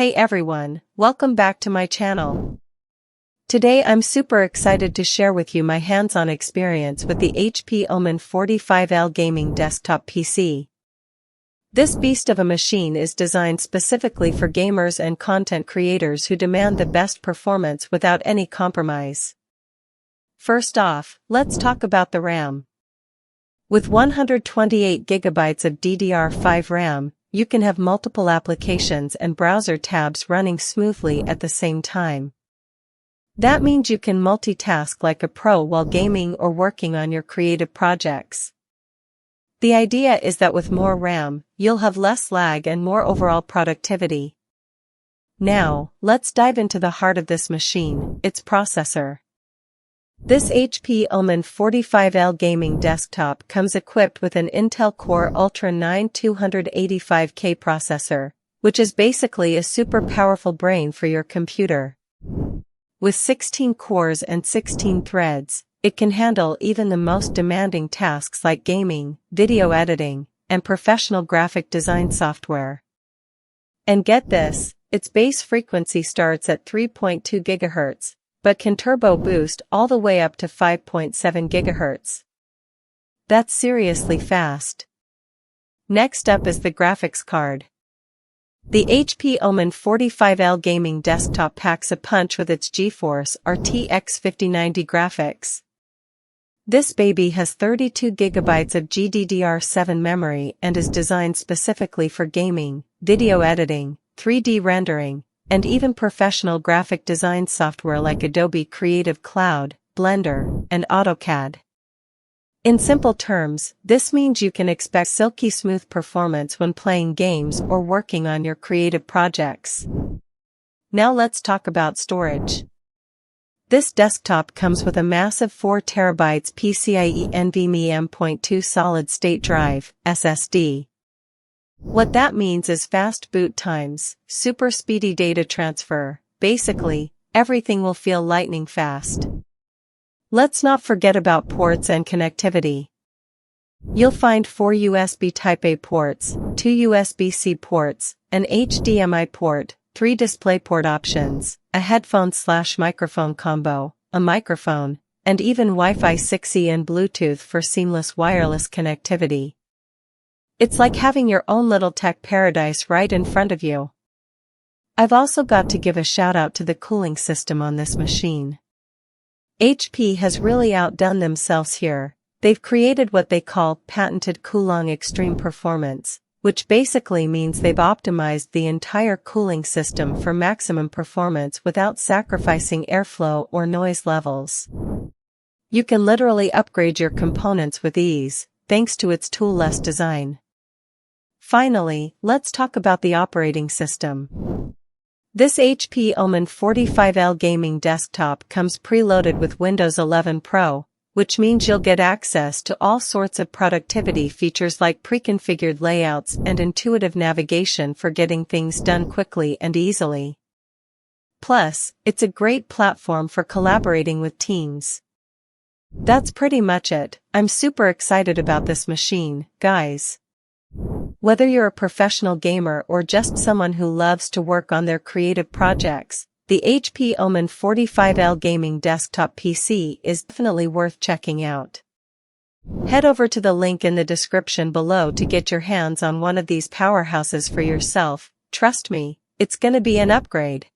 Hey everyone, welcome back to my channel. Today I'm super excited to share with you my hands-on experience with the HP OMEN 45L gaming desktop PC. This beast of a machine is designed specifically for gamers and content creators who demand the best performance without any compromise. First off, let's talk about the RAM. With 128GB of DDR5 RAM, you can have multiple applications and browser tabs running smoothly at the same time. That means you can multitask like a pro while gaming or working on your creative projects. The idea is that with more RAM, you'll have less lag and more overall productivity. Now, let's dive into the heart of this machine, its processor. This HP OMEN 45L gaming desktop comes equipped with an Intel Core Ultra 9 285K processor, which is basically a super powerful brain for your computer. With 16 cores and 16 threads, it can handle even the most demanding tasks like gaming, video editing, and professional graphic design software. And get this, its base frequency starts at 3.2 GHz. But can turbo boost all the way up to 5.7 GHz. That's seriously fast. Next up is the graphics card. The HP OMEN 45L gaming desktop packs a punch with its GeForce RTX 5090 graphics. This baby has 32GB of GDDR7 memory and is designed specifically for gaming, video editing, 3D rendering, and even professional graphic design software like Adobe Creative Cloud, Blender, and AutoCAD. In simple terms, this means you can expect silky smooth performance when playing games or working on your creative projects. Now let's talk about storage. This desktop comes with a massive 4TB PCIe NVMe M.2 solid-state drive, SSD. What that means is fast boot times, super speedy data transfer, basically, everything will feel lightning fast. Let's not forget about ports and connectivity. You'll find 4 USB Type-A ports, 2 USB-C ports, an HDMI port, 3 DisplayPort options, a headphone/microphone combo, a microphone, and even Wi-Fi 6E and Bluetooth for seamless wireless connectivity. It's like having your own little tech paradise right in front of you. I've also got to give a shout out to the cooling system on this machine. HP has really outdone themselves here. They've created what they call patented Coolong Extreme Performance, which basically means they've optimized the entire cooling system for maximum performance without sacrificing airflow or noise levels. You can literally upgrade your components with ease, thanks to its toolless design. Finally, let's talk about the operating system. This HP OMEN 45L gaming desktop comes preloaded with Windows 11 Pro, which means you'll get access to all sorts of productivity features like pre-configured layouts and intuitive navigation for getting things done quickly and easily. Plus, it's a great platform for collaborating with teams. That's pretty much it. I'm super excited about this machine, guys. Whether you're a professional gamer or just someone who loves to work on their creative projects, the HP OMEN 45L gaming desktop PC is definitely worth checking out. Head over to the link in the description below to get your hands on one of these powerhouses for yourself. Trust me, it's gonna be an upgrade.